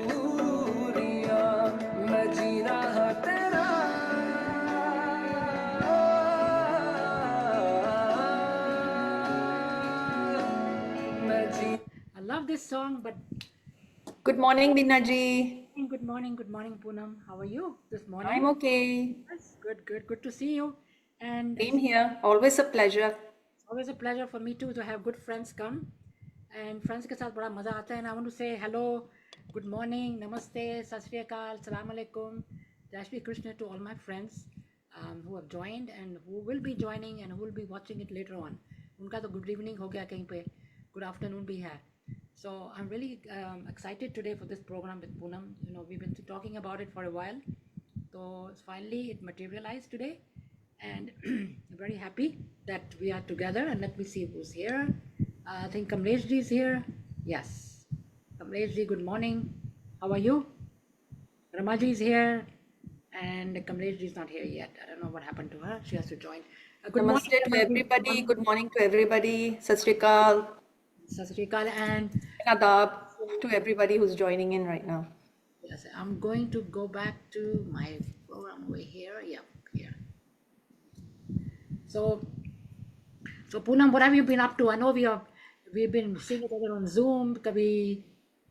दूरियां मैं जी रहा तेरा मैं जी I love this song, but Good morning, Dina ji. good morning, Poonam. How are you this I'm morning? okay. Yes, good to see you. And Same here. Always a pleasure. it's always a pleasure for me too to have good friends come. And friends के साथ बड़ा मजा आता है. And I want to say hello, good morning, namaste, sat sri akal, salam alaikum, Jai Shri Krishna to all my friends who have joined and who will be joining and who will be watching it later on. उनका तो good evening हो गया कहीं पे, good afternoon भी है. So I'm really excited today for this program with Poonam. You know, we've been talking about it for a while. So finally it materialized today, and very happy that we are together. And let me see who's here. I think Kamlesh ji is here. Yes, Kamlesh ji, good morning. How are you? Ramaji is here, and Kamlesh ji is not here yet. I don't know what happened to her. She has to join. Good morning, Namaste to Ramaji. Good everybody. morning. Good morning to everybody. Sat Sri Akal. Sat Sri Akal. And And Adab to everybody who's joining in right now. yes, I'm going to go back to my program over here. Yeah, here. So, Poonam, what have you been up to? I know we've been seeing each other on Zoom. कभी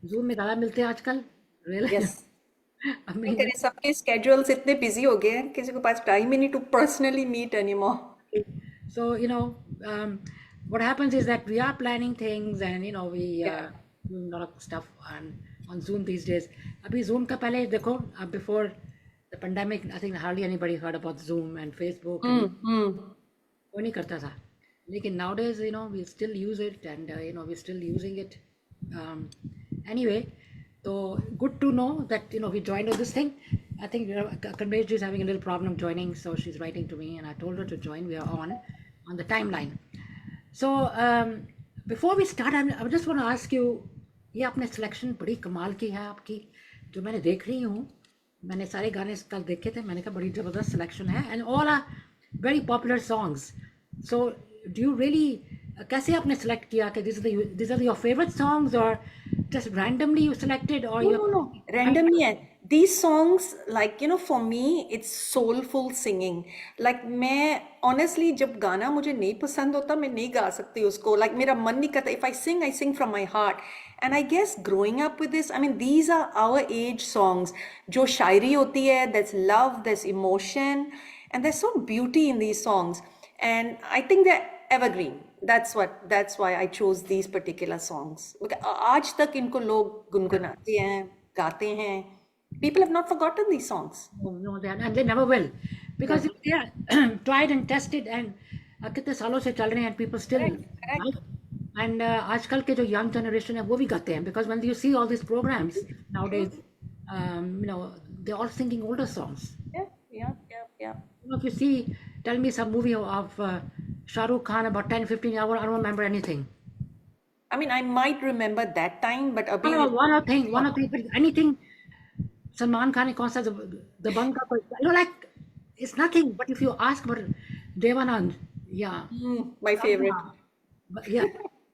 Zoom में ज़्यादा मिलते हैं आजकल. Really? Yes. I क्या mean, करें, सबके schedules इतने busy हो गए हैं, किसी को पास time ही नहीं to personally meet anymore. so what happens is that we are planning things, and we Yeah. doing a lot of stuff on Zoom these days. अभी Zoom का पहले देखो, before the pandemic, I think hardly anybody heard about Zoom and Facebook and कोई नहीं करता था. लेकिन nowadays, we still use it, and we're still using it. Anyway, so good to know that we joined on this thing. I think Kamlesh is having a little problem joining, so she's writing to me, and I told her to join. We are on the timeline. So before we start, I just want to ask you, ये आपने selection बड़ी कमाल की है आपकी, जो मैंने देख रही हूँ. मैंने सारे गाने कल देखे थे, मैंने कहा बड़ी जबरदस्त सिलेक्शन है, and all are very popular songs. So do you really कैसे आपने select किया कि these are your favorite songs, or just randomly you selected, or No. Random नहीं है. These songs, like, for me, it's soulful singing. Like, मैं honestly जब गाना मुझे नहीं पसंद होता, मैं नहीं गा सकती उसको. Like, मेरा मन नहीं करता. If I sing from my heart. And I guess growing up with this, I mean, these are our age songs. जो शायरी होती है, there's love, there's emotion, and there's so beauty in these songs. And I think they're evergreen. That's why I chose these particular songs. आज तक इनको लोग गुनगुनाते हैं, गाते हैं. People have not forgotten these songs. No, and they never will, because they are tried and tested, and कितने सालों से चल रहे हैं, and people still Correct. and आजकल के जो young generation है वो भी गाते हैं, because when you see all these programs nowadays, they're all singing older songs. Yeah. If you see, tell me some movie of Shah Rukh Khan about 10, 15 years, I don't remember anything. I mean, I might remember that time, but abhi One of thing, but anything. Salman Khan कौन सा the Bang का कोई, like it's nothing. But if you ask about Devanand, yeah, my favorite. but yeah,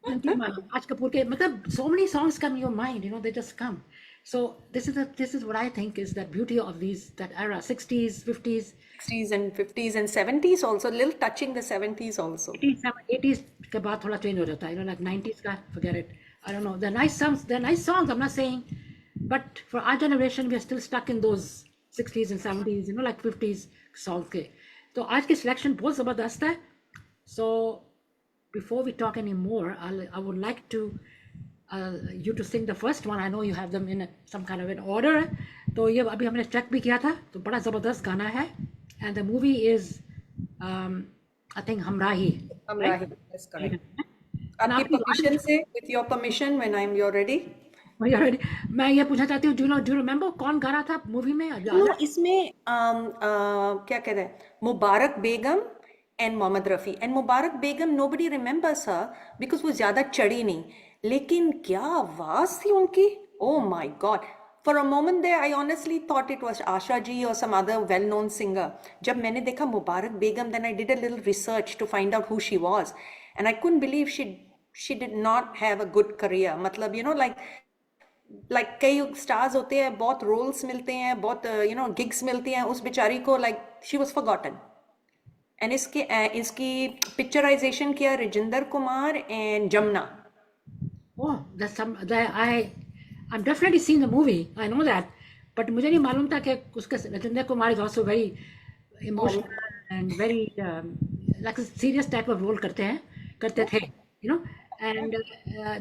Raj Kapoor के, मतलब so many songs come in your mind, they just come. So this is what I think is that beauty of that era, 60s, 50s, 60s and 50s and 70s also, a little touching the 70s also. 80s के बाद थोड़ा change हो जाता है, like 90s का, forget it. I don't know. They're nice songs. I'm not saying, but for our generation, we are still stuck in those 60s and 70s, like 50s songs के. तो आज की selection बहुत ज़बरदस्त है. So before we talk anymore, I would like to you to sing the first one. I know you have them in some kind of an order. तो ये अभी हमने check भी किया था, तो बड़ा ज़बरदस्त गाना है. And the movie is, I think, Hamrahi. Hamrahi, that's correct. आपकी permission से, with your permission, when you're ready. मैं ये पूछना चाहती हूँ, do you remember कौन गा रहा था मूवी में? No, इसमें क्या कहते हैं, मुबारक बेगम and Mohammad Rafi. And Mubarak Begum, nobody remembers her because वो ज़्यादा चढ़ी नहीं. लेकिन क्या आवाज़ थी उनकी? Oh my God. For a moment there, I honestly thought it was Asha ji or some other well-known singer. जब मैंने देखा मुबारक बेगम, then I did a little research to find out who she was. And I couldn't believe she did not have a good career. मतलब, like, like कई stars होते हैं, बहुत roles मिलते हैं, बहुत गिग्स मिलती हैं, उस बेचारी को like she was forgotten. And इसकी पिक्चराइजेशन किया Rajendra Kumar and Jamuna. Oh, that's some that I've definitely seen the movie. I know that, but मुझे नहीं मालूम था कि उसका Rajinder Kumar is also very emotional and very like a serious type of role करते थे, you know. And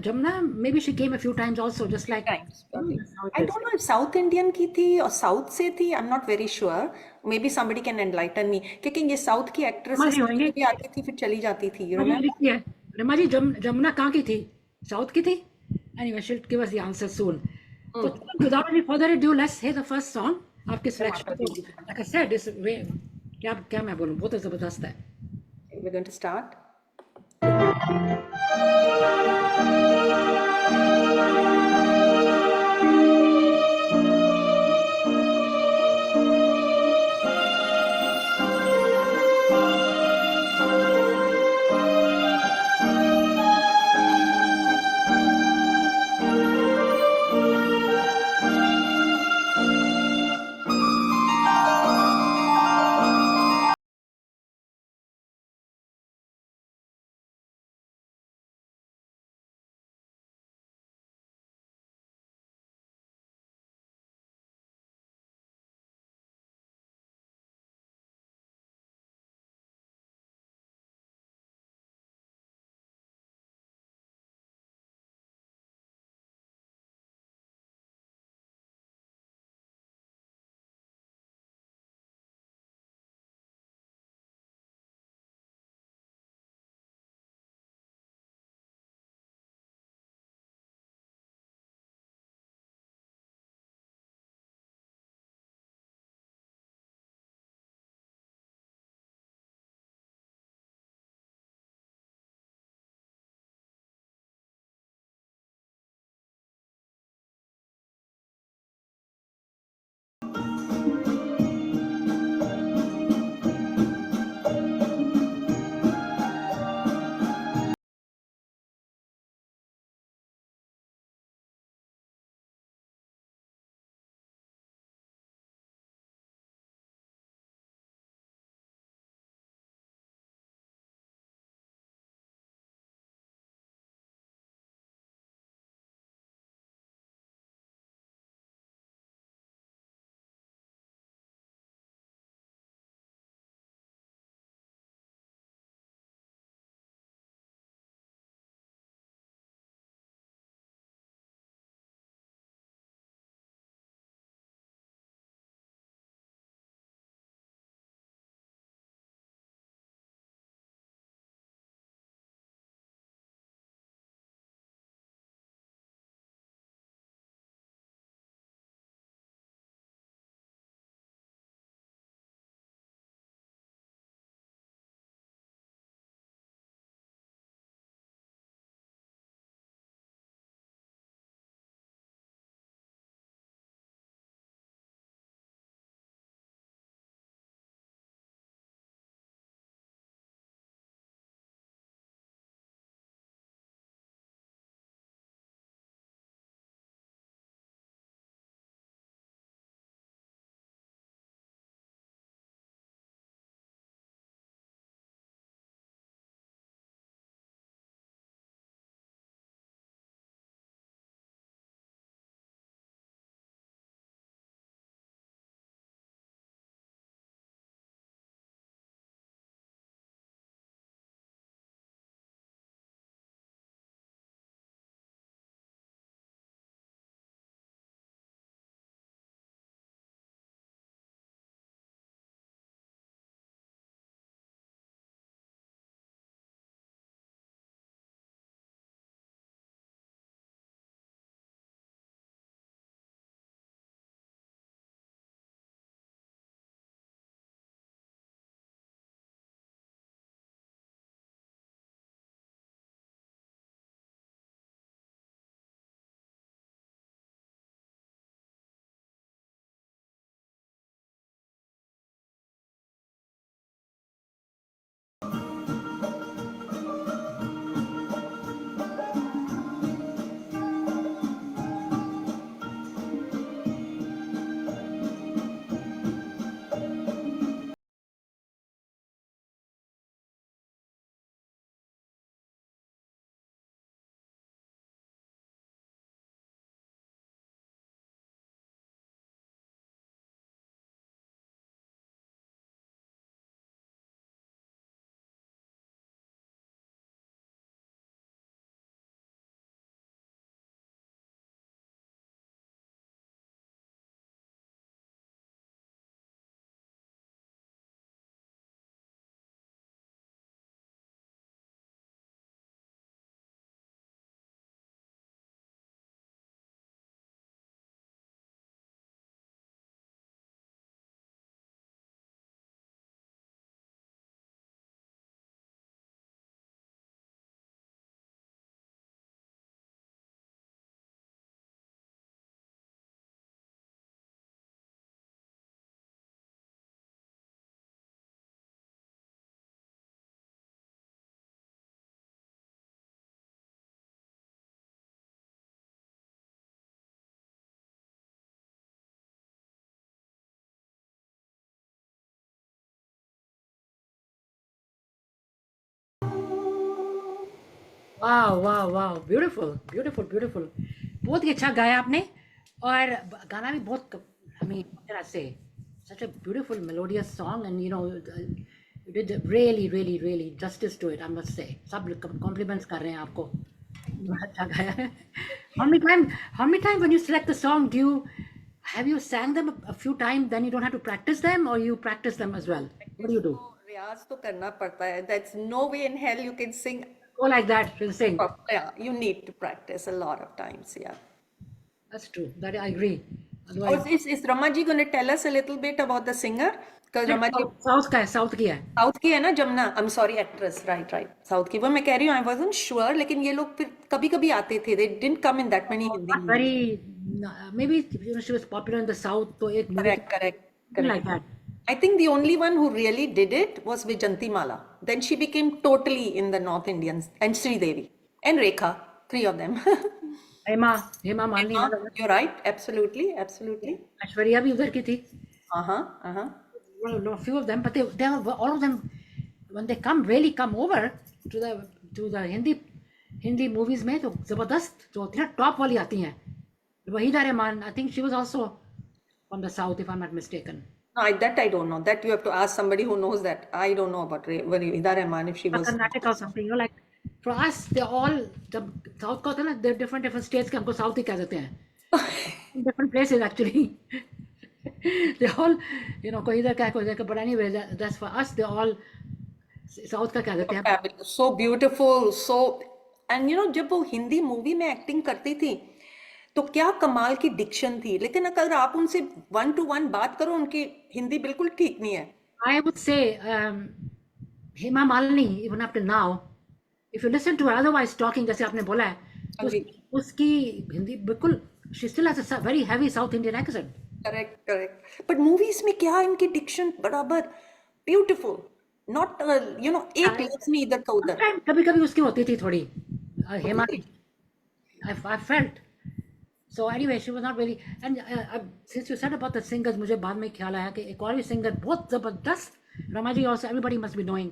Jamna, maybe she came a few times also, just like Times probably. that's how I it is. don't know if south Indian की थी और south से थी, I am not very sure, may be somebody can enlighten me, क्योंकि ये south की actresses हमारी होंगे भी आती थी फिर चली जाती थी, यू हमारी रिमेम्बर? लिखी है रमा जी। जमुना कहाँ की थी? साउथ की थी? Anyway, she'll give us the answer soon. So without any further ado, let's hear the first song. आपके सिलेक्शन तो like I said, इस वे क्या क्या मैं बोलूँ, बहुत जबरदस्त है। We're going to start. वाह वाह वाह, ब्यूटीफुल ब्यूटीफुल ब्यूटीफुल, बहुत ही अच्छा गाया आपने। और गाना भी बहुत, आई मीन तरह से such a beautiful melodious song, and you did really really really justice to it, I must say. सब compliments कर रहे हैं आपको, बहुत अच्छा गाया है। How many time when you select the song, have you sang them a few times, then you don't have to practice them, or you practice them as well? What do you do? तो रियाज तो करना पड़ता है, that's no way in hell you can sing. Go like that, just sing. Yeah, you need to practice a lot of times, yeah. That's true, that I agree. Or Otherwise, is Ramaji going to tell us a little bit about the singer? Because Ramaji south का है, south की है। South की है ना, Jamuna, I am sorry, actress, right right, south की। वो मैं कह रही हूँ, आई वाजंट श्योर, लेकिन ये लोग फिर कभी कभी आते थे, they didn't come in that many Hindi Not movies. very, maybe she was popular in the south, तो एक movie correct correct something like correct. that. I think the only one who really did it was Vijanti Mala. Then she became totally in the North Indians, and Sri Devi and Rekha, three of them. Hema Malini, You're right, absolutely, absolutely. Aishwarya भी उधर की थी। Uh-huh, uh-huh. Well, a few of them, but they are all of them, when they really come over to the Hindi movies में, तो जबरदस्त जो होती है टॉप वाली आती हैं। Waheeda Rehman, I think she was also from the south, if I'm not mistaken. No, that I don't know. That you have to ask somebody who knows that. I don't know about Ida Rahman, if she was. Karnataka or something, like for us, they all, जब south का होता है ना, they're different states के, हमको south ही कह देते हैं। Different places actually. They all, कोई इधर का है, कोई इधर का, but anyway, that's for us, they all south का कह देते हैं। Fabulous, so beautiful, so, and जब वो हिंदी मूवी में एक्टिंग करती थी तो क्या कमाल की डिक्शन थी, लेकिन अगर आप उनसे 1-to-1 बात करो, उनकी हिंदी बिल्कुल ठीक नहीं है। I would say Hema Malini, even up to now, if you listen to her otherwise talking, जैसे आपने बोला है, तो उसकी हिंदी बिल्कुल, she still has a very heavy South Indian accent. Correct correct, but movies में क्या इनकी डिक्शन बराबर ब्यूटीफुल, नॉट एक लफ्ज नहीं इधर का उधर। कभी कभी उसकी होती थी थोड़ी, हेमा की, I felt. So anyway, she was not really, and since you said about the singers, मुझे बाद में ख्याल आया कि एक और भी सिंगर बहुत जबरदस्त, Ramaji also, everybody must be knowing,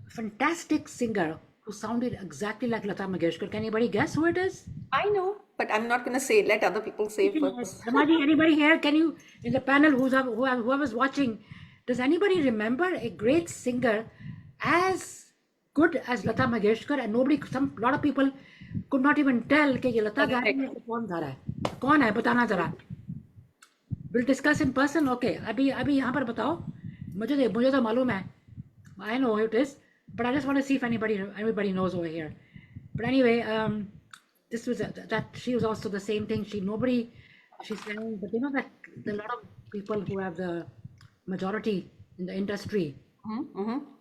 fantastic singer who sounded exactly like Lata Mangeshkar. Can anybody guess who it is? I know, but I'm not going to say it. Let other people say first. Ramaji, anybody here? Can you, in the panel, whoever's watching, does anybody remember a great singer as good as Lata Mangeshkar? And lot of people could not even tell कि ये लता गा रही है, कौन गा रहा है, कौन है, बताना जरा। We'll discuss in person. Okay, अभी यहाँ पर बताओ, मुझे तो मालूम है, I know who it is, but I just want to see if anybody knows over here. But anyway, this was that she was also the same thing. She sang, but that there are a lot of people who have the majority in the industry.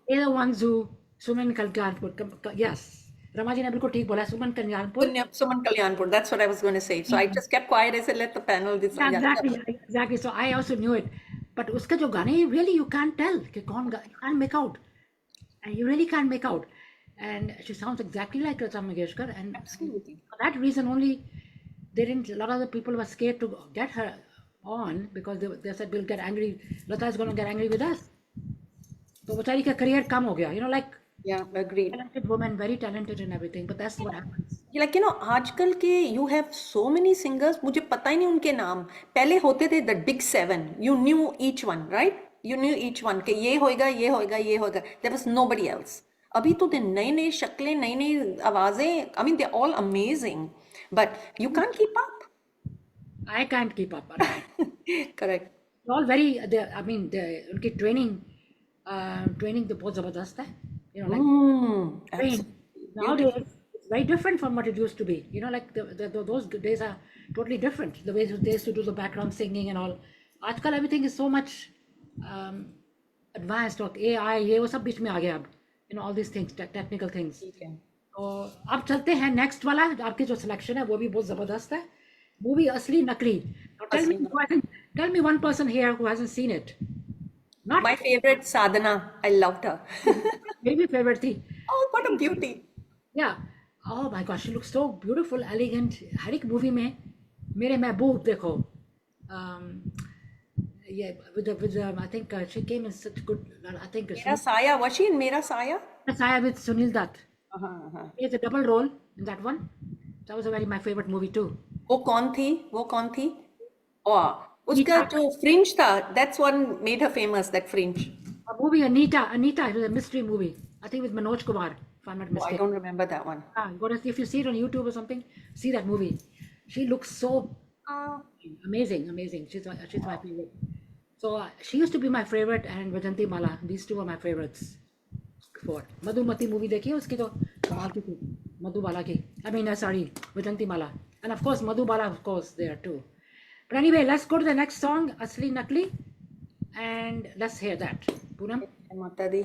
They're the ones who, Suman Kalyanpur, yes. Ramaji ने बिल्कुल ठीक बोला, Suman Kalyanpur. Suman Kalyanpur, that's what I was going to say. So I just kept quiet. I said, let the panel decide. Exactly. So I also knew it. But उसके जो गाने, really you can't tell कि कौन गा, you can't make out. And you really can't make out. And she sounds exactly like Lata Mangeshkar. And Absolutely. for that reason only, a lot of the people were scared to get her on, because they said, we'll get angry. Lata is going to get angry with us. So बेचारी का career कम हो गया. Like, Yeah, agreed. talented woman, very talented and everything, but that's what happens. Like, आजकल के you have so many singers, मुझे पता ही नहीं उनके नाम। पहले होते थे the big seven, you knew each one, right? You knew each one कि ये होएगा, ये होएगा, ये होएगा. There was nobody else. अभी तो नई नई शक्लें, नई नई आवाजें, I mean they're all amazing, but you can't keep up. I can't keep up. Correct. All very, उनकी training तो बहुत जबरदस्त है. Train. Nowadays, it's very different from what it used to be. Like those days are totally different. The way they used to do the background singing and all. आजकल everything is so much advanced. और AI, ये वो सब बीच में आ गया अब. All these things, technical things. तो अब चलते हैं next वाला. आपकी जो selection है वो भी बहुत जबरदस्त है. Movie असली नकली. Tell me one person here who hasn't seen it. Not My favorite, Sadhana. I loved her. maybe favorite थी. Oh, what a beauty. Yeah. Oh my gosh, she looks so beautiful, elegant. हर एक movie में मेरे महबूब देखो. Yeah, with I think she came in such good. I think Mera Saya, was she in Mera Saya? Saya with Sunil Dutt. हाँ हाँ। He has a double role in that one. That was a very my favorite movie too. वो कौन थी? वो कौन थी? वाह, उसका Anita, जो फ्रिंज था, that's one made her famous, that fringe. a movie Anita. It was a mystery movie. I think with Manoj Kumar, if I'm not Oh, I mistaken. don't remember that one. If you see it on YouTube or something, see that movie. She looks so amazing. She's my favorite. So she used to be my favorite, and Vajanti Mala. These two are my favorites before. Madhumati movie देखी है उसकी तो कमाल की थी. Madhubala की. I mean, sorry, Vajanti Mala. And of course, Madhubala, of course, there too. But anyway, let's go to the next song, Asli Nakli, and let's hear that. Poonam? माता दी।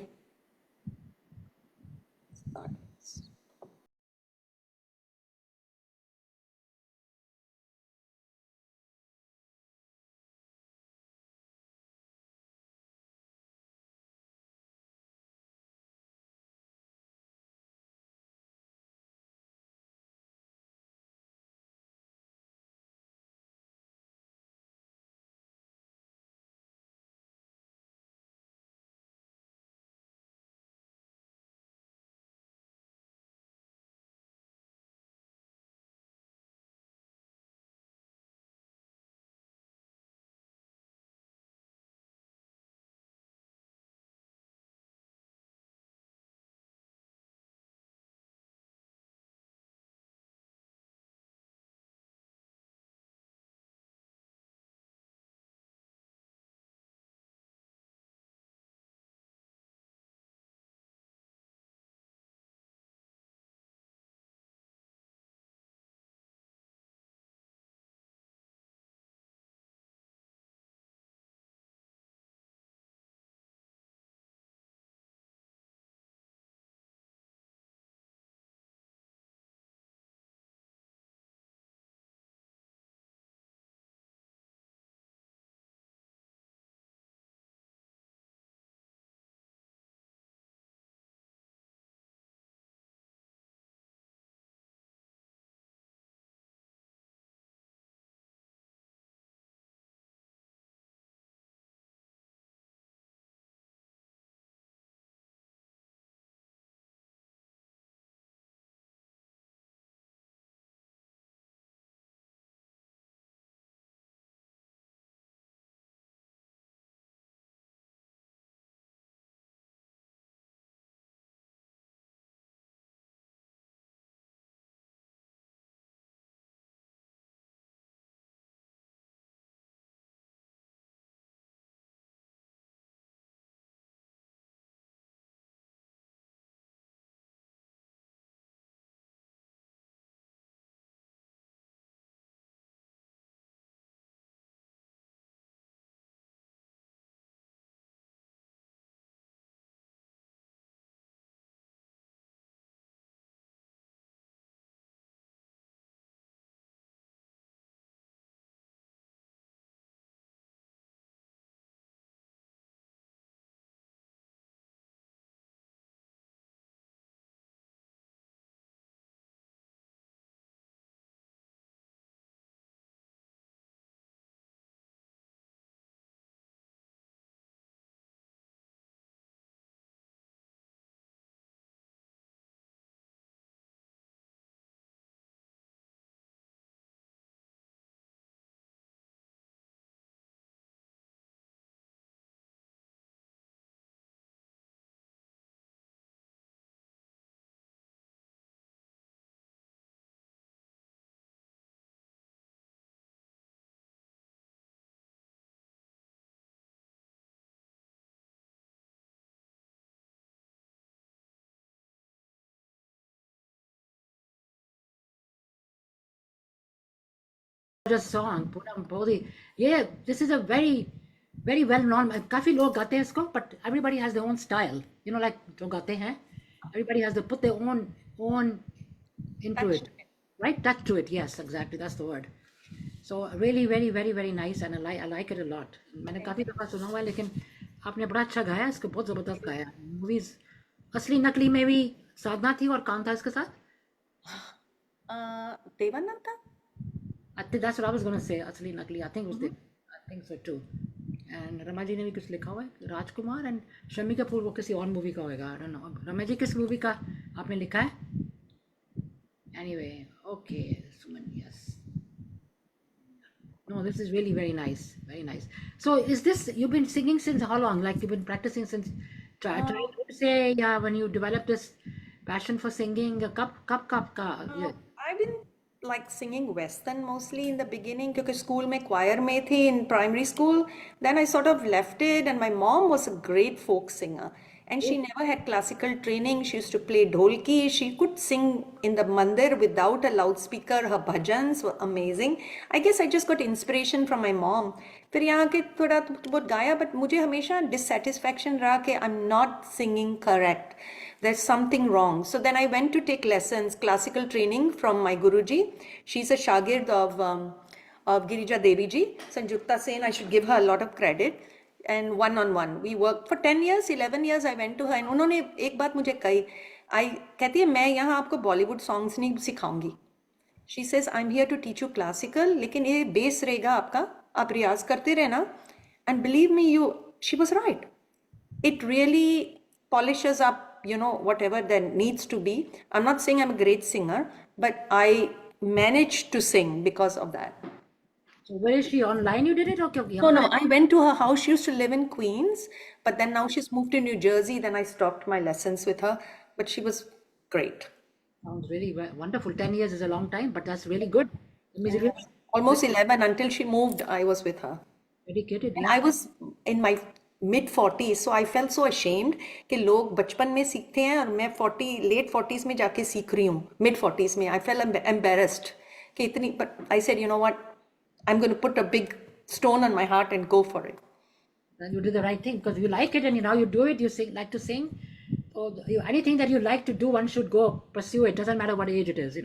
Just song, Poonam, बहुत ही ये this is a very well known. काफी लोग गाते हैं इसको, but everybody has their own style. You know, like जो गाते हैं, everybody has to put their own into Touch it, right? Touch to it. Yes, exactly. That's the word. So really very nice, and I like it a lot. मैंने काफी दफा सुना हुआ है, लेकिन आपने बड़ा अच्छा गाया इसको, बहुत जबरदस्त गाया. Movies असली नकली में भी साधना थी, और कौन था इसके साथ? देवानंद था। I think that's what I was gonna say. Asli Nakli. I think it was the. I think so too. And Rama ji ने भी कुछ लिखा हुआ है, राजकुमार एंड शम्मी कपूर, वो किसी और मूवी का होएगा, I don't know. Rama ji किस मूवी का आपने लिखा है? Anyway, okay Suman, yes. No, this is really very nice, very nice. So, is this you've been singing since how long? Like you've been practicing since Uh, childhood, say, yeah, when you developed this passion for singing, ka, yeah. I've been like singing Western mostly in the beginning because school में choir में थी in primary school. Then I sort of left it, and my mom was a great folk singer. And she never had classical training. She used to play dholki. She could sing in the mandir without a loudspeaker. Her bhajans were amazing. I guess I just got inspiration from my mom. फिर यहाँ के थोड़ा बहुत गाया, but मुझे हमेशा dissatisfaction रहा कि I'm not singing correct. There's something wrong. So then I went to take lessons, classical training from my Guruji. She's a shagird of Girija Devi ji. Sanjukta Sen, I should give her a lot of credit. And one on one, we worked for 10 years, 11 years. I went to her, and उन्होंने एक बात मुझे कही, कहती है मैं यहाँ आपको बॉलीवुड सॉन्ग्स नहीं सिखाऊंगी. She says, I'm here to teach you classical, लेकिन ये बेस रहेगा आपका, आप रियाज करते रहना. And believe me, she was right. It really polishes up, whatever there needs to be. I'm not saying I'm a great singer, but I managed to sing because of that. So, where is she? Online you did it, or okay? No, I went to her house. She used to live in Queens, but then now she's moved to New Jersey. Then I stopped my lessons with her, but she was great. Sounds really wonderful. 10 years is a long time, but that's really good. It means you're really Almost 11 until she moved, I was with her. dedicated. And I was in my mid 40s, so I felt so ashamed कि लोग बचपन में सीखते हैं और मैं late 40s में जाके सीख रही हूँ, mid 40s में. I felt embarrassed कि इतनी, but I said, you know what, I'm going to put a big stone on my heart and go for it. And you did the right thing because you like it, and now you do it. You sing, like to sing. So anything that you like to do, one should go pursue it. Doesn't matter what age it is,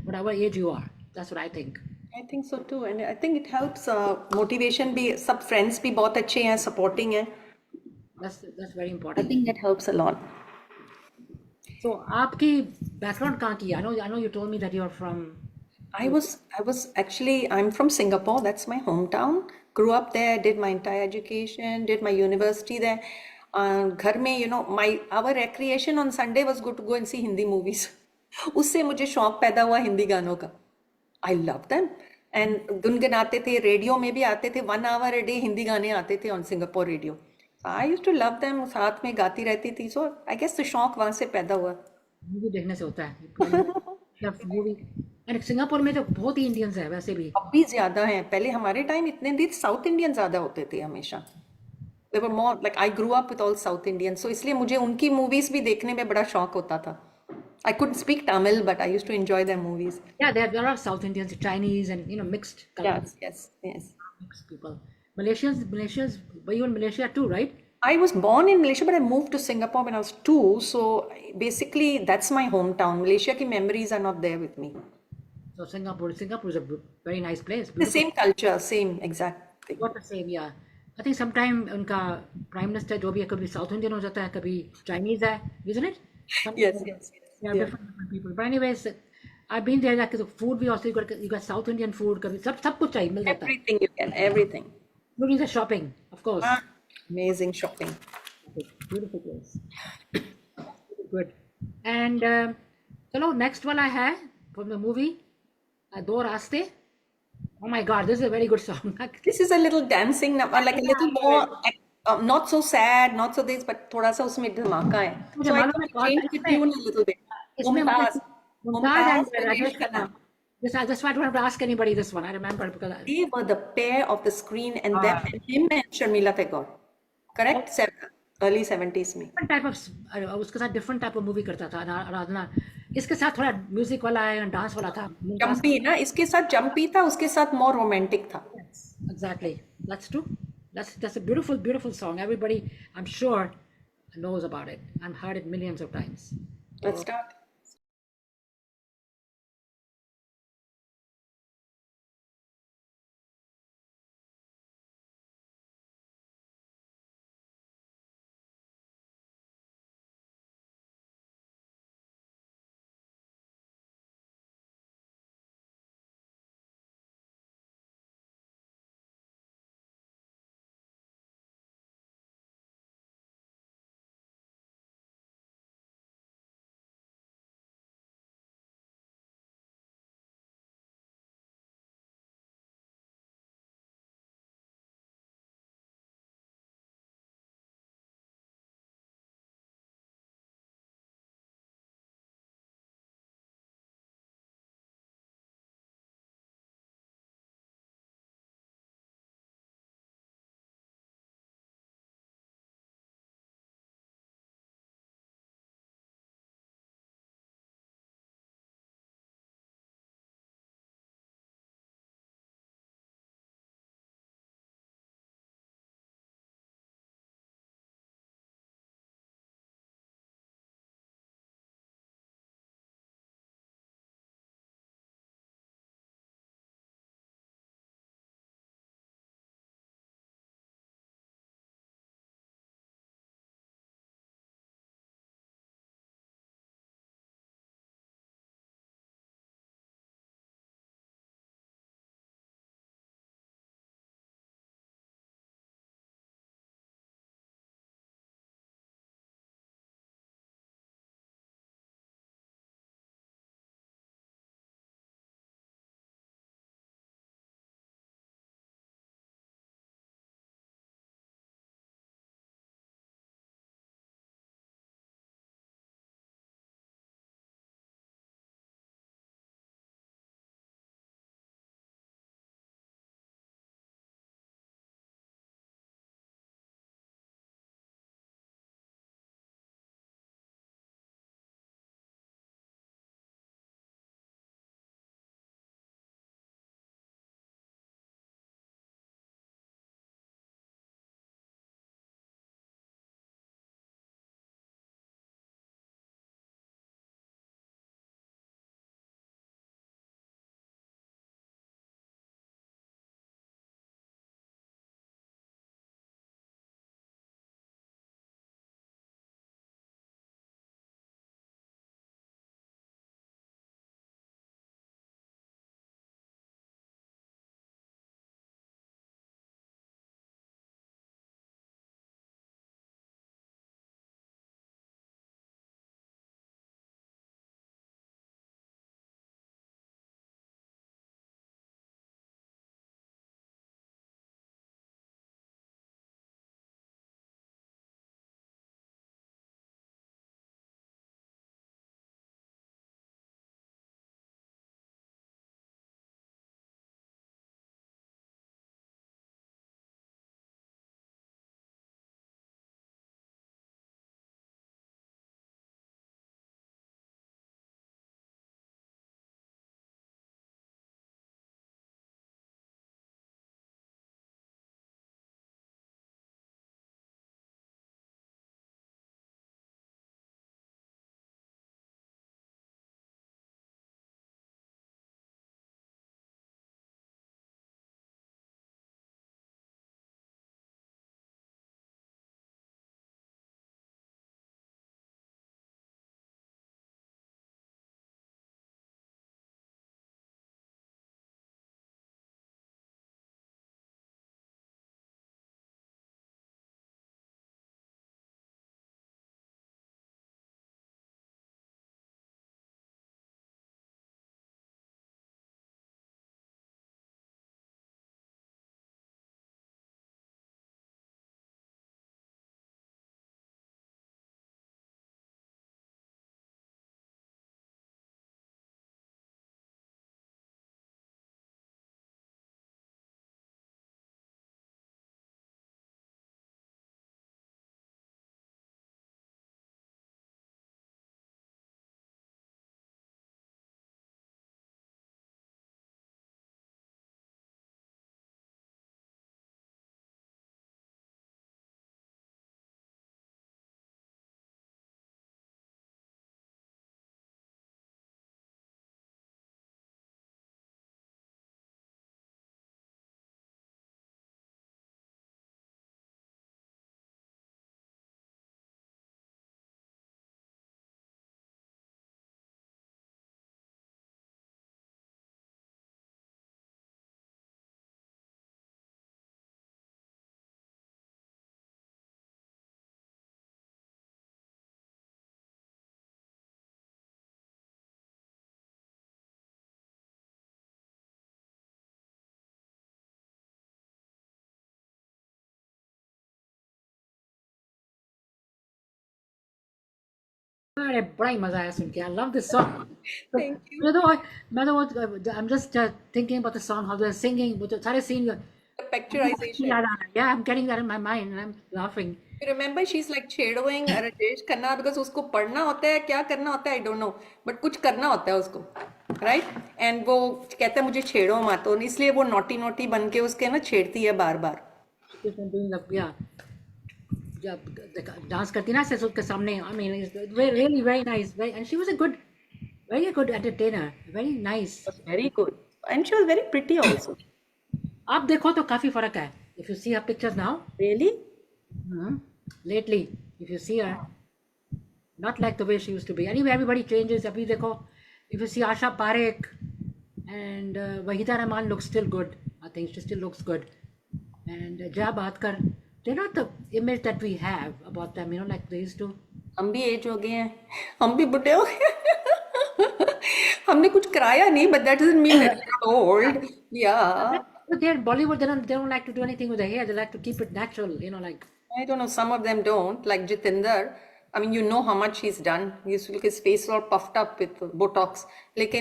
whatever age you are. That's what I think. I think so too, and I think it helps. Motivation भी, सब friends भी बहुत अच्छे हैं, supporting हैं. That's very I important. think that helps a lot. So, आपकी background कहाँ की? I know you told me that you're from. I was actually, I'm from Singapore. That's my hometown. Grew up there, did my entire education, did my university there. घर में, our recreation on Sunday was good to go and see Hindi movies. उससे मुझे शौक पैदा हुआ हिंदी गानों का. I love them. And गुनगुनाते थे, रेडियो में भी आते थे, 1 hour a day हिंदी गाने आते थे on Singapore radio. So I used to love them, साथ में गाती रहती थी. So I guess the शौक वहाँ से पैदा हुआ. मूवी देखने से होता है. मूवी. एंड सिंगापुर में तो बहुत ही इंडियंस है वैसे भी. अब भी ज्यादा हैं. पहले हमारे टाइम इतने दिन साउथ इंडियन ज्यादा होते थे हमेशा. They were more like, I grew up with all South Indians, so इसलिए मुझे उनकी मूवीज भी देखने में बड़ा शौक होता था. I couldn't speak Tamil, but I used to enjoy their movies. Yeah, there are a lot of South Indians, Chinese, and mixed cultures, Yes. mixed people. Malaysians, were you in Malaysia too, right? I was born in Malaysia, but I moved to Singapore when I was 2. So basically, that's my hometown. Malaysia ki memories are not there with me. So Singapore is a very nice place. The same culture, same exact thing. What the same, yeah. I think sometime उनका prime minister जो भी है कभी South Indian हो जाता है, कभी Chinese है, isn't it? Yes. Yeah, different people. But anyways, I've been there. Like the food भी also you got South Indian food, कभी सब कुछ चाहिए मिल जाता है. Everything you can, everything. Looking at shopping, of course. Amazing shopping. Beautiful place. Good. And चलो next वाला है from the movie दो रास्ते. Oh my God, this is a very good song. This is a little dancing number, like a little more, not so sad, not so this, but थोड़ा सा उसमें धमाका है. मुझे So I मालूम है thought change the tune a little bit. इसमें Mumtaz and Ganesh Rajesh Khanna. Khanna. That's why I don't have to ask anybody this one. I remember because They were the pair of the screen, and them and him and Sharmila Tagore. Correct? Early 70s में. different type of उसके साथ different type of movie करता था आराधना. इसके साथ थोड़ा music वाला है, डांस वाला था. Jumpy ना, इसके साथ jumpy था, उसके साथ more romantic था. Exactly. That's true. That's a beautiful song. Everybody, I'm sure, knows about it and heard it millions of times. Let's start. अरे बड़ा ही मजा आया सुन के। I love this song. तो Thank you. मैं तो I'm just thinking about the song, how they're singing, वो जो सारे scene The मुझे picturization. याद आ रहा है। Yeah, I'm getting that in my mind and I'm laughing. You remember she's like shadowing Rajesh Khanna because उसको पढ़ना होता है क्या करना होता है I don't know but कुछ करना होता है उसको right and वो कहता है मुझे छेड़ो मत तो इसलिए वो नोटी नोटी बन के उसके ना छेड़ती है बार बार Keeps on doing the, yeah, जब डांस करती ना ससुर के सामने। I mean, it's really very nice. Very, and she was a very good entertainer. Very nice. was very good and she was very pretty also आप देखो तो काफी फर्क है। If you see her pictures now, really lately, if you see her, not like the way she used to be. Anyway, everybody changes. अभी देखो, if you see Asha Parekh and Wahida Rahman looks still good. I think she still looks good. And Jaya Bhatkar, they're not the image that we have about them, you know, like they used to. हम भी as हो गए हैं हम भी बुढ़े हो गए हमने कुछ कराया नहीं but that doesn't mean that we're not old yeah But they're Bollywood, they don't like to do anything with their hair. They like to keep it natural, you know, like. I don't know, some of them don't, like Jitinder. I mean, you know how much he's done. He's look his face all puffed up with Botox. Like,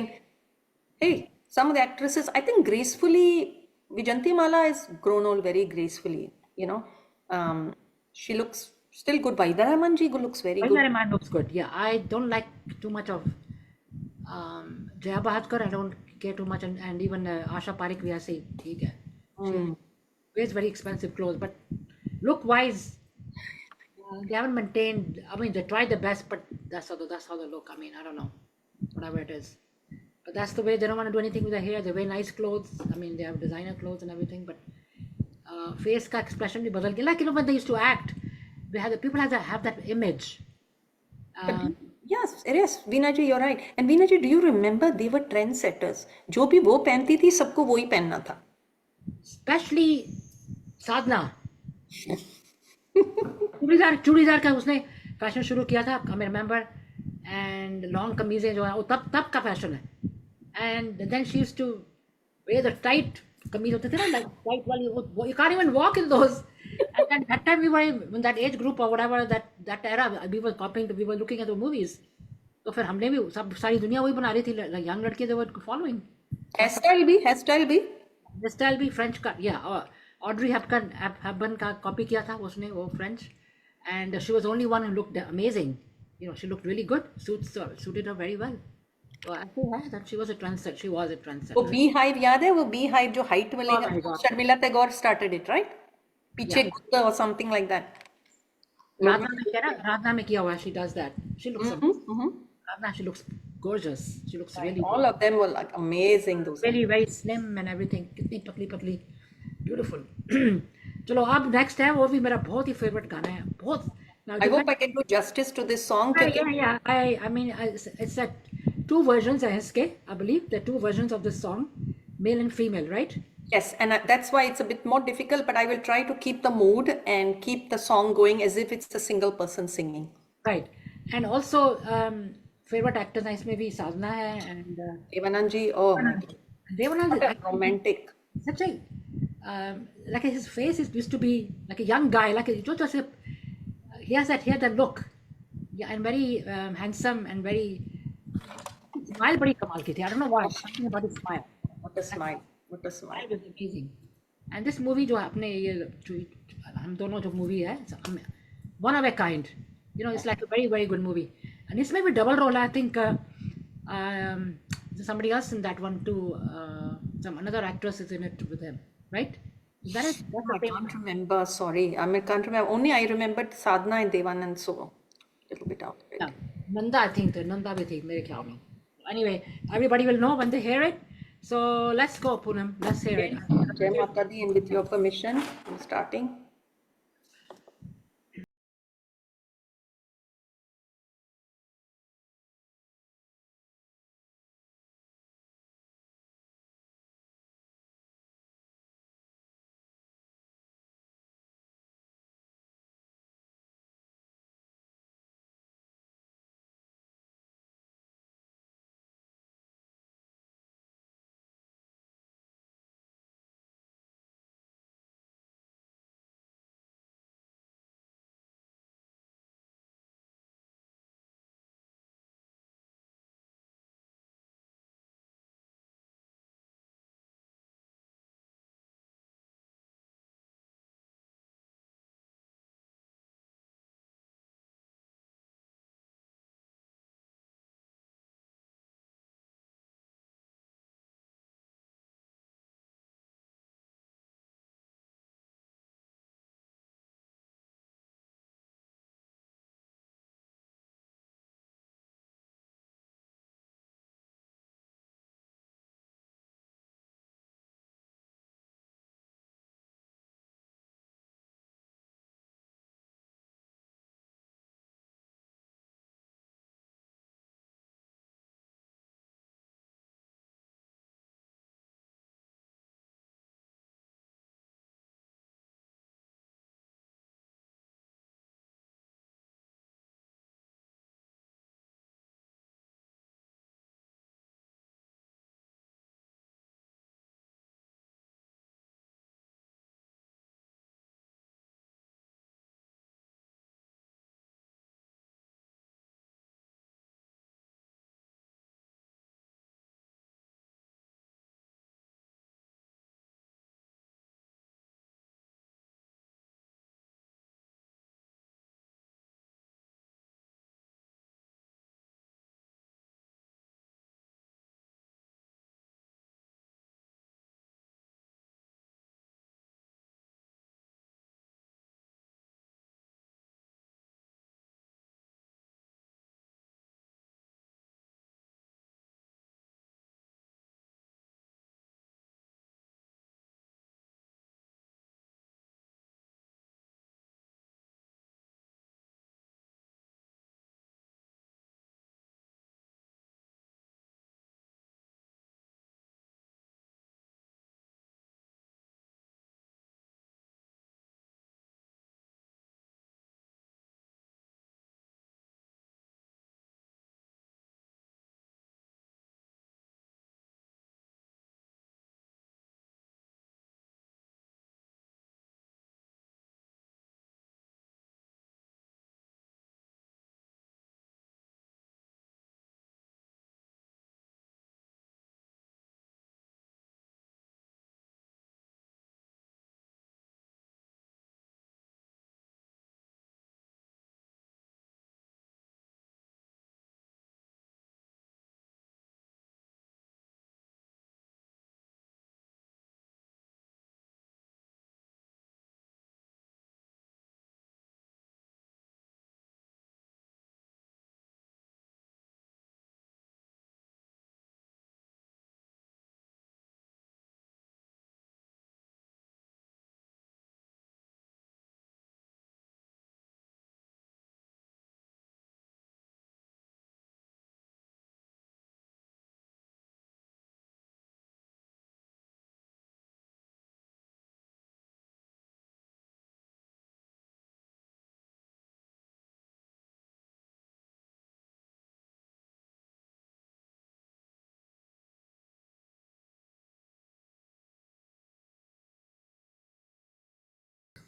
hey, some of the actresses, I think gracefully, Vijanti Mala is grown old very gracefully, you know. She looks still good. Vaidya Rahman ji looks very good. Wahida Rahman looks good. Yeah, I don't like too much of Jaya Bhatkar. I don't care too much, and even Asha Parekh, we are saying, ठीक है. She wears very expensive clothes, but look-wise, they haven't maintained. I mean, they tried their best, but that's how they look. I mean, I don't know, whatever it is. But that's the way. They don't want to do anything with their hair. They wear nice clothes. I mean, they have designer clothes and everything, but face का expression भी बदल गया. Like, you know, when they used to act, they had the people have that image. But yes, Veena ji, you're right. And Veena ji, do you remember they were trendsetters? जो भी वो पहनती थी सबको वो ही पहनना था. Especially साधना चूड़ीदार का उसने फैशन शुरू किया था आई रिमेम्बर एंड लॉन्ग कमीजें जो है वो तब का फैशन है and then she used to wear the tight कमीज होते थे ना लाइक टाइट वाली वो you can't even walk in those and that time we were in that age group और whatever that era we were copying we were looking at the movies तो फिर हमने भी सब सारी दुनिया वही बना रही थी यंग लड़के दे वर फॉलोइंग Hairstyle भी. द स्टाइल भी फ्रेंच का या ऑड्री हेपबर्न का कॉपी किया था उसने वो French and she was only one who looked amazing you know she looked really good suited her very well so I feel that she was a trendsetter वो Beehive याद है वो Beehive जो height वाले Oh my God. Sharmila Tagore started it, right? पीछे Yeah. कुत्ता or something like that. Radhna में किया हुआ she does that she looks Radha she looks gorgeous she looks really All of them were like amazing those days. very very slim and everything कितनी पतली पतली beautiful चलो अब next है वो भी मेरा बहुत ही favorite गाना है बहुत Now, I hope I can do justice to this song. yeah. I mean, it's that two versions are इसके, I believe there are two versions of this song, male and female, right? Yes, and that's why it's a bit more difficult, but I will try to keep the mood and keep the song going as if it's a single person singing. Right. And also, favorite actors ना इसमें भी साधना है and Devanand ji, oh, Devanand what a romantic. such a like his face used to be like a young guy, like just he has that look, yeah, and very handsome and very smile बड़ी कमाल की थी. I don't know why something about his smile. What a smile. What a smile. It was amazing. And this movie जो आपने ये हम दोनों जो movie है one of a kind, you know, it's like a very very good movie. And इसमें भी double role I think somebody else in that one too, some another actress is in it with him, right? That's I can't remember, sorry. I mean, can't remember. Only I remembered Sadhna and Devanand, so a little bit out of it. yeah, Nanda I think Nanda भी थी मेरे ख्याल में. Anyway, everybody will know when they hear it. So let's go, Poonam. Let's hear it. Jai Mata Di, and with your permission, I'm starting.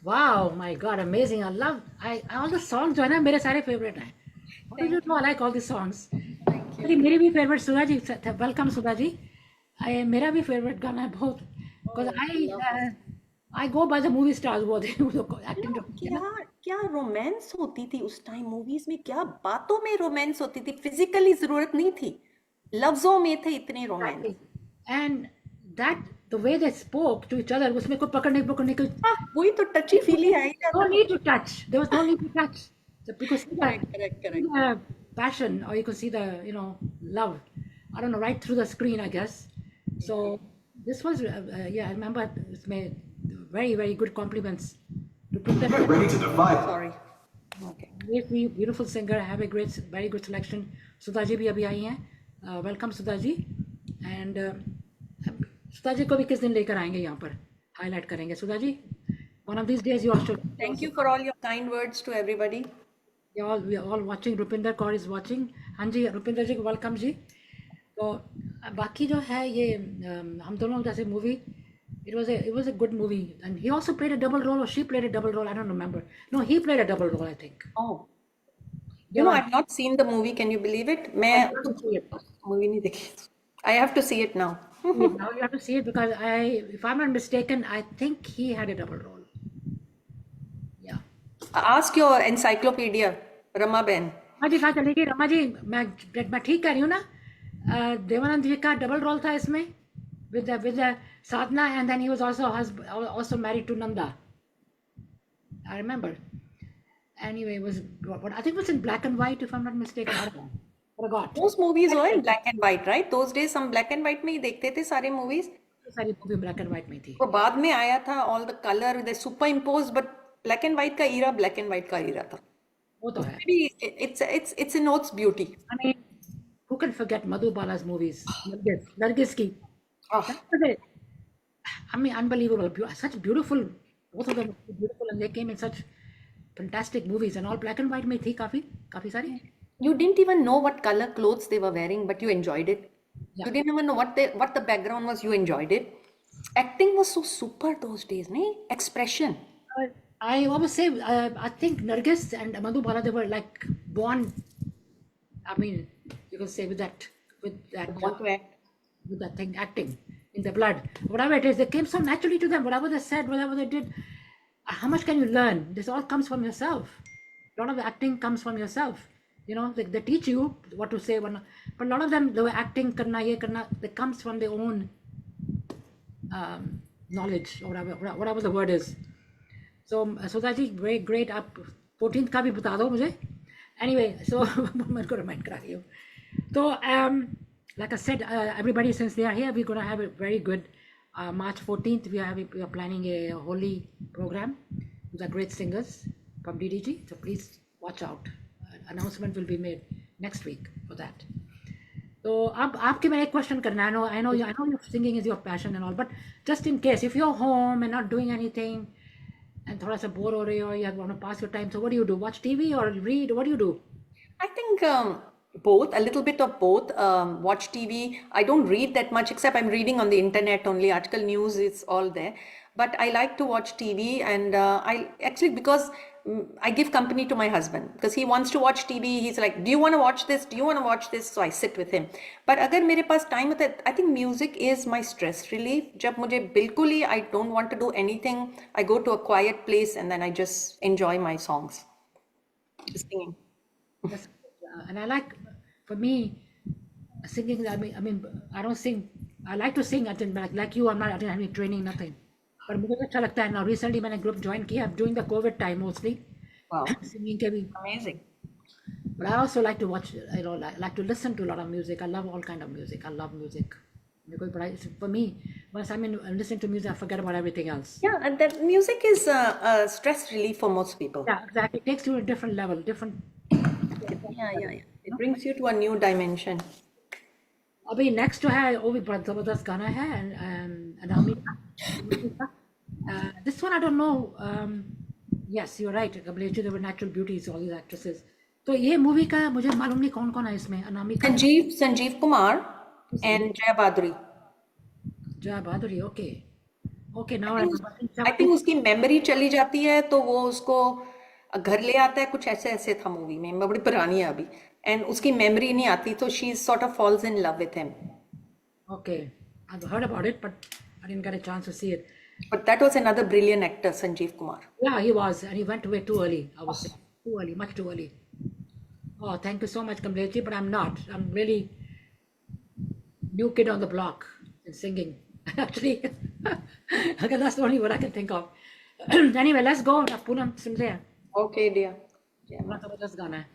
Wow, my God, amazing. I love all the songs जो है ना मेरे सारे favorite हैं. How did you know I like all these songs? Thank अरे you. मेरी भी favorite Sudha ji, welcome Sudha ji. मेरा भी favorite गाना है बहुत. Because Oh, I love this. I go by the movie stars वो acting जो होती है ना. क्या क्या रोमांस होती थी उस टाइम मूवीज में, क्या बातों में रोमांस होती थी, फिजिकली जरूरत नहीं थी, लफ्जों में थे इतने romance. Exactly. And that the way they spoke to each other उसमें कोई पकड़ने की हाँ, वही तो टची फीली है ही no जाता. need to touch. There was no need to touch. So you could see Correct. the passion, or you could see the love. I don't know, right through the screen, I guess. So this was yeah, I remember it's made very very good compliments to put them. Get ready to defy. Sorry. Okay. Great, beautiful singer. Have a great, very good selection. Sudha ji भी अभी आई हैं. Welcome Sudha ji. And Sudha ji को भी किस दिन लेकर आएंगे यहाँ पर हाईलाइट करेंगे Sudha ji. One of these days you all should. Thank you for all your kind words to everybody. We are all watching. Rupinder Kaur is watching. हाँ जी रुपिंदर जी वेलकम जी. तो बाकी जो है ये हम दोनों जैसे movie it was a good movie, and he also played a double role, or she played a double role, I don't remember. No, he played a double role, I think. Oh. You know, I've not seen the movie. Can you believe it? मैं I have to see it. Movie नहीं देखी. I have to see it now. Now you have to see it because if I'm not mistaken, I think he had a double role. Yeah. Ask your encyclopedia, Rama Ben. Rama ji कहाँ चलेगी रमा जी. मैं ठीक कह रही हूँ ना. देवानंद जी का डबल रोल था इसमें with Sadhana, and then he was also married to Nanda. I remember. Anyway, it was what I think it was in black and white if I'm not mistaken. I don't know. Forgot. Most movies were in black and white, right? Those days हम black and white में ही देखते थे सारे movies. सारी movie black and white में थी. वो बाद में आया था all the color, the superimposed, but black and white का era black and white का era था. वो तो है. Maybe it's in its beauty. I mean, who can forget Madhubala's movies? Nargis ki. Oh, I mean, unbelievable. Such beautiful. Both of them were beautiful, and they came in such fantastic movies, and all black and white में थी काफी सारी. you didn't even know what color clothes they were wearing, but you enjoyed it. Yeah. You didn't even know what the background was. You enjoyed it. Acting was so super those days, nahi? Expression. I always say, I think Nargis and Madhubala, they were like born. I mean, you can say with that Want to act. with that thing, acting in the blood, whatever it is, they came so naturally to them. Whatever they said, whatever they did, how much can you learn? This all comes from yourself. A lot of acting comes from yourself. You know, they teach you what to say, but a lot of them, they were acting, karna, ye karna, that comes from their own knowledge, or whatever the word is. So Sudha ji, very great. आप 14th का भी बता दो मुझे. Anyway, so मैं को remind करा रही हूँ. So like I said, everybody, since they are here, we're gonna have a very good March 14th. We are planning a holy program with our great singers from DDG. So please watch out. Announcement will be made next week for that. So अब आपके मैं एक question करना है. I know your singing is your passion and all, but just in case if you're home and not doing anything and थोड़ा सा bore हो रहे हो, you want to pass your time, so what do? Watch TV or read? What do you do? I think both, a little bit of both. Watch TV. I don't read that much, except I'm reading on the internet only. Article news is all there. But I like to watch TV, and I actually, because I give company to my husband, because he wants to watch TV. He's like, do you want to watch this? Do you want to watch this? So I sit with him. But अगर मेरे पास time होता है, I think music is my stress relief. जब मुझे बिल्कुल ही I don't want to do anything, I go to a quiet place and then I just enjoy my songs, singing. Yes. And I like, for me, singing. I mean, I don't sing. I like to sing. I didn't like you. I didn't have any training, nothing. पर मुझे अच्छा लगता है. Now recently मैंने group join किया during the COVID time mostly. Wow, Singing के भी. amazing. But I also like to watch. Like to listen to a lot of music. I love all kind of music. I love music. For me, once I'm listening to music, I forget about everything else. Yeah, and that music is a stress relief for most people. Yeah, exactly. It takes you to a different level, different. Yeah. It brings you to a new dimension. अभी next जो है वो भी बड़ा जबरदस्त गाना है, and Anamika. This one I don't know. Yes, you're right. They were natural beauties, all these actresses. तो ये मूवी का मुझे मालूम नहीं कौन कौन है इसमें. Anamika, Sanjeev Kumar and Jaya Baduri. Jaya Bhaduri. Okay. Okay, now I I'm think watching I think something. उसकी मेमोरी चली जाती है तो वो उसको घर ले आता है, कुछ ऐसे ऐसे था मूवी में, मैं बड़ी पुरानी है अभी, एंड उसकी मेमोरी नहीं आती तो she sort of falls in love with him. Okay, I've heard about it, but I didn't get a chance to see it. But that was another brilliant actor, Sanjeev Kumar. Yeah, he was, and he went away too early, I would say. Too early, much too early. Oh, thank you so much, Kamleji, but I'm not. I'm really new kid on the block in singing, actually. Okay, that's the only word I can think of. Anyway, let's go. अब पूनम सुन रहे हैं. Okay dear. पूरा जबरदस्त गाना है.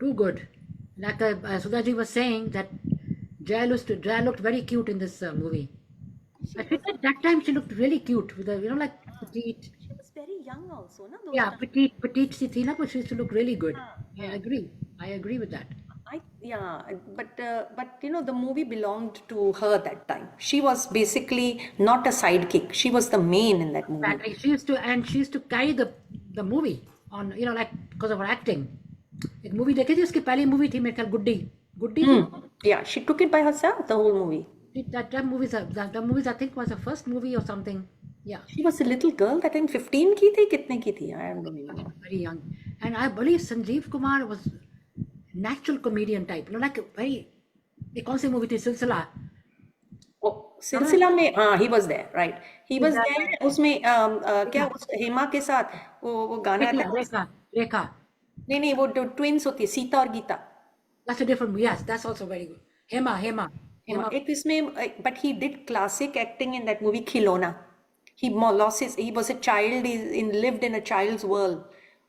Too good. Like Sudhaji was saying that Jai looked very cute in this movie. She She was said that time she looked really cute with the, like petite. she was very young also, na, those Yeah, times. petite सी थी ना, but she used to look really good. I हाँ. agree. I agree with that. Yeah, but you know the movie belonged to her that time. She was basically not a sidekick. She was the main in that movie. Exactly. She used to carry the movie on, like because of her acting. एक movie देखी थी उसकी पहली movie थी मेरे ख्याल गुड्डी गुड्डी थी. Yeah, she took it by herself, the whole movie. That movies I think was her first movie or something. Yeah, She was a little girl that time, 15 की थी, कितने की थी? I don't remember. very young. And I believe Sanjeev Kumar was natural comedian type. Like very. एक कौन सी movie थी सिलसिला. Oh, सिलसिला में हाँ, he was there, right? He was there. उसमें क्या उस हेमा के साथ वो गाना रेखा था. रेखा रेखा. नहीं नहीं, वो ट्विंस होती है, सीता और Gita. That's a different. Yes, that's also very good. Hema. Hema एक इसमें, but he did classic acting in that movie खिलौना. He was a child, lived in a child's world.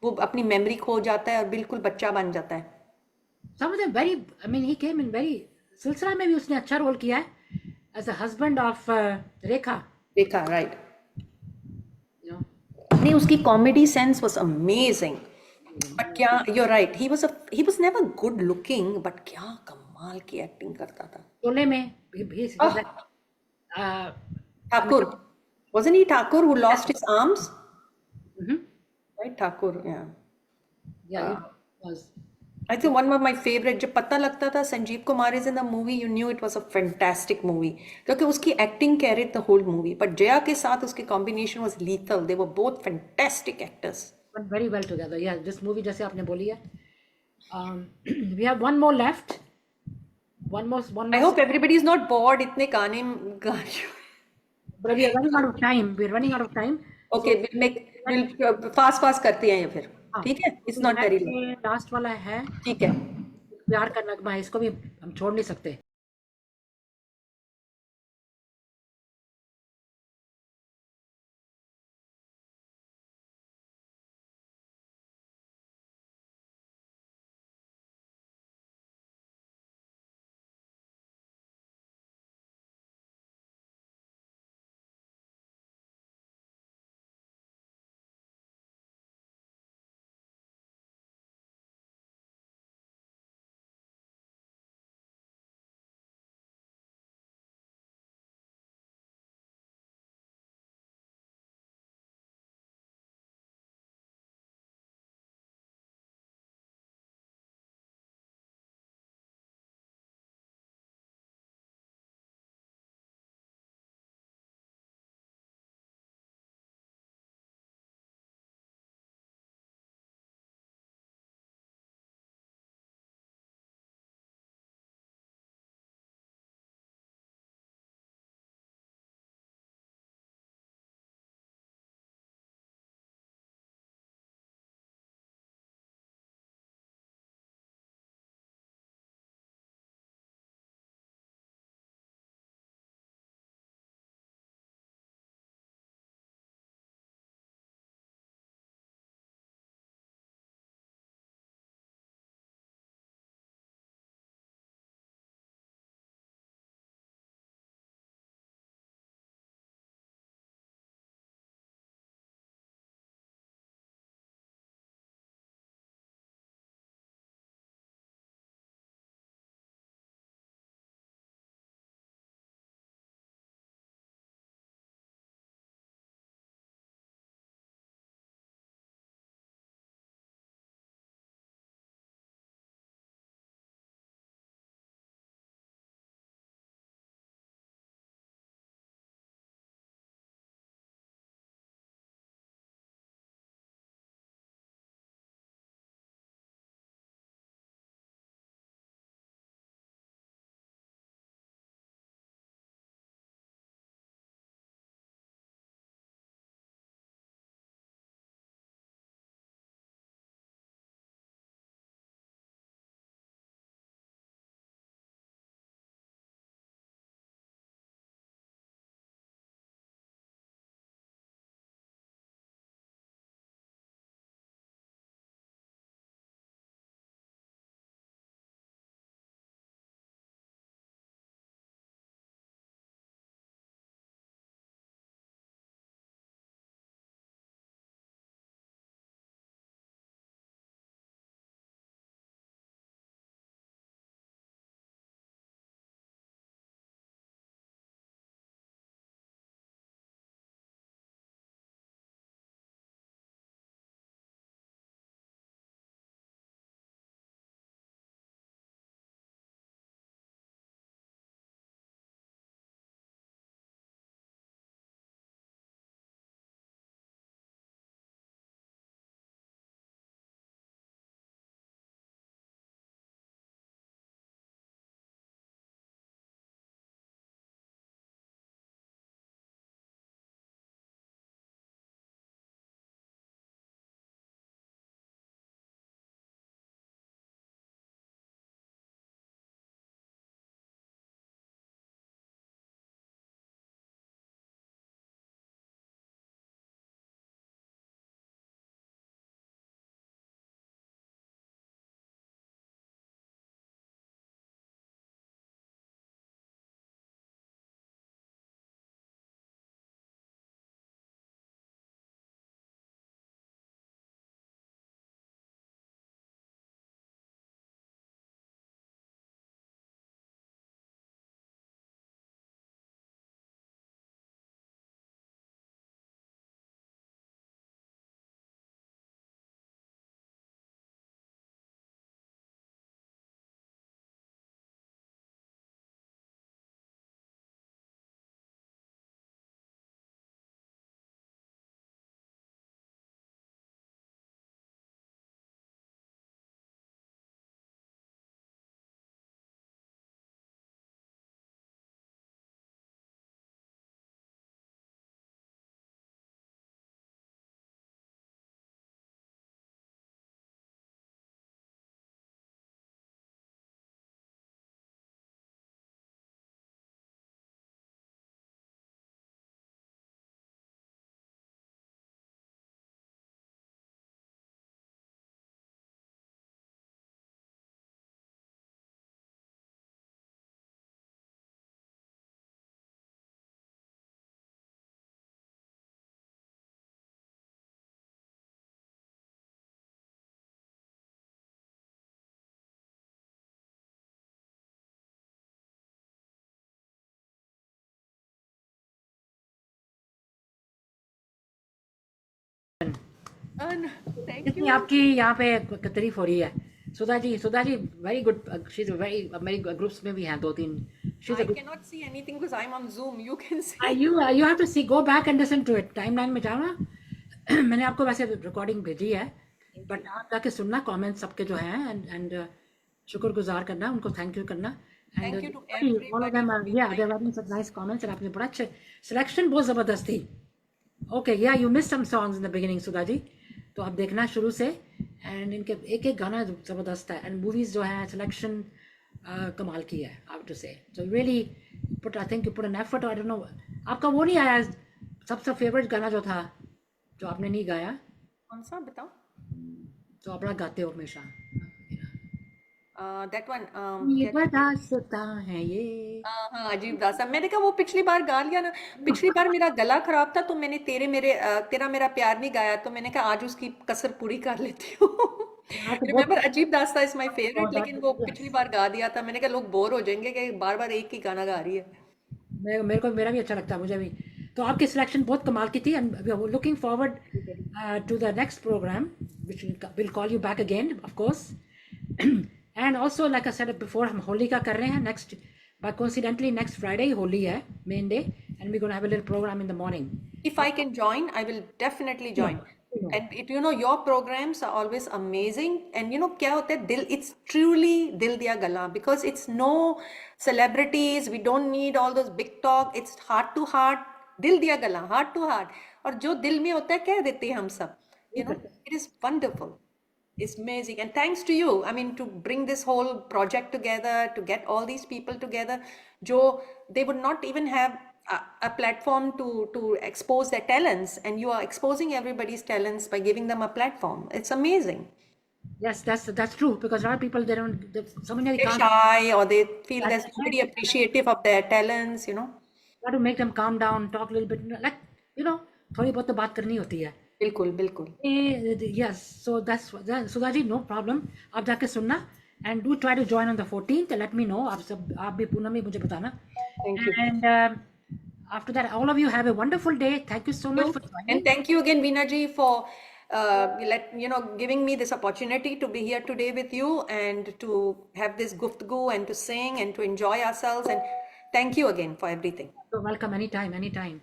वो अपनी मेमोरी खो जाता है और बिल्कुल बच्चा बन जाता है. Some of them very. I mean, he came in very. सिलसिला में भी उसने अच्छा रोल किया है as a husband of रेखा. देखा, right? You know. नहीं, उसकी comedy sense was amazing. But क्या, you're right, he was never good looking, but क्या कमाल की एक्टिंग करता था. शोले में he's Oh, like, uh, Thakur, wasn't he Thakur who lost his arms? mhm. Right, Thakur, yeah. Yeah, he was. I think one of my favorite, जब पता लगता था Sanjeev Kumar is in the movie, you knew it was a fantastic movie. क्योंकि उसकी acting carried the whole movie. But Jaya के साथ उसकी combination was lethal. They were both fantastic actors. Went very well together. Yeah, this movie जैसे आपने बोली है. We have one more left. One more. I hope everybody is not bored. इतने गाने. But we are running out of time. We are running out of time. Okay, we'll fast करते हैं ये फिर. हाँ. ठीक है? It's not very long. Last वाला है ठीक है. प्यार का नगमा. इसको भी हम छोड़ नहीं सकते. Thank इतनी you. आपकी यहाँ पे तारीफ हो रही है। Sudha ji very good, she is very, मेरी ग्रुप्स में भी हैं दो तीन, she is a I cannot see anything because I'm on Zoom. You can see. you have to see, go back and listen to it, timeline में जाओ ना। मैंने आपको वैसे रिकॉर्डिंग भेजी है, Thank बट you. आप जाके सुनना कमेंट्स सबके जो हैं, एंड शुक्रगुजार करना, उनको थैंक यू करना, and Thank you to all of everybody them for are, being या they kind. Are writing such nice comments, और आपने बड़ा अच्छे, सिलेक्शन बहुत ज़बरदस्त थी। Okay, yeah you miss some songs in the beginning Sudha ji, तो आप देखना शुरू से, एंड इनके एक एक गाना ज़बरदस्त है, एंड मूवीज़ जो है सिलेक्शन कमाल की है, आई टू से। So really put, I think you put an effort, I don't know आपका वो नहीं आया सबसे फेवरेट गाना जो था, जो आपने नहीं गाया, कौन सा बताओ? जो आप बड़ा गाते हो हमेशा, That one. ये क्या कहते हैं? बरसाता है ये। हाँ, अजीब दासा। मैंने कहा वो पिछली बार गा लिया ना। पिछली बार मेरा गला खराब था तो मैंने तेरा मेरा प्यार नहीं गाया, तो मैंने कहा आज उसकी कसर पूरी कर लेती हूँ। हाँ, तो रिमेम्बर, बहुत अजीब दास्ता इज माय फेवरेट, लेकिन वो बहुत- पिछली बार गा दिया था। मैंने कहा लोग बोर हो जाएंगे कि बार बार एक ही गाना गा रही है। मेरे को, मेरा भी अच्छा लगता है, मुझे भी। तो आपकी सिलेक्शन बहुत कमाल की थी, and looking forward to the next programme which will call you back again of course. And also like I said before, हम होली का कर रहे हैं next, but coincidentally next Friday ही होली है, main day, and we gonna have a little programme in the morning. If I can join, I will definitely join. And it, your programs are always amazing. And क्या होता है, दिल, it's truly दिल दिया गला, because it's no celebrities. We don't need all those big talk. It's heart to heart, दिल दिया गला, heart to heart. और जो दिल में होता है कह देते हैं हम सब. It is wonderful. It's amazing. And thanks to you, I mean, to bring this whole project together, to get all these people together, Joe, they would not even have a platform to expose their talents, and you are exposing everybody's talents by giving them a platform. It's amazing. Yes, that's true, because a lot of people, they don't, so many They're can't shy, or they feel That's there's nobody appreciative of their talents, try to make them calm down, talk a little bit, like, थोड़ी बहुत तो बात करनी होती है। बिल्कुल बिल्कुल। Yes, so that's Sudhaji, no problem, आप जाके सुनना, and do try to join on the 14th, let me know, आप भी पूनम भी मुझे बताना। Thank you. And after that, all of you have a wonderful day. Thank you so much for joining. And thank you again, Veena ji, for giving me this opportunity to be here today with you and to have this guftgu and to sing and to enjoy ourselves. And thank you again for everything. So welcome anytime.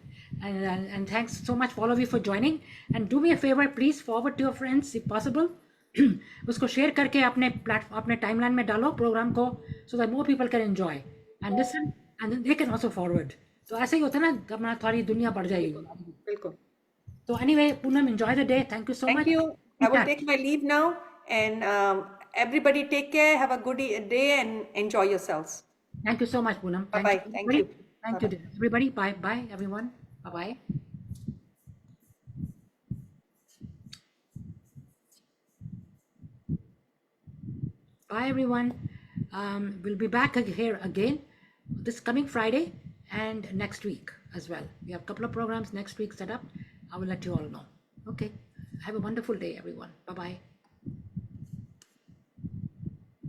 And thanks so much for all of you for joining. And do me a favor, please forward to your friends if possible. उसको share करके अपने timeline में डालो programme को, so that more people can enjoy and listen, and then they can also forward. तो ऐसे ही होता है ना, अपना थोड़ी दुनिया बढ़ जाएगी। बिल्कुल। So anyway, Poonam, enjoy the day. Thank you so much. Thank you. I will take my leave now, and everybody take care. Have a good day and enjoy yourselves. Thank you so much, Poonam. Bye bye. Thank you. Thank you, everybody. Bye bye, everyone. Bye bye. Bye, everyone. We'll be back here again this coming Friday and next week as well. We have a couple of programs next week set up. I will let you all know. Okay. Have a wonderful day, everyone. Bye bye.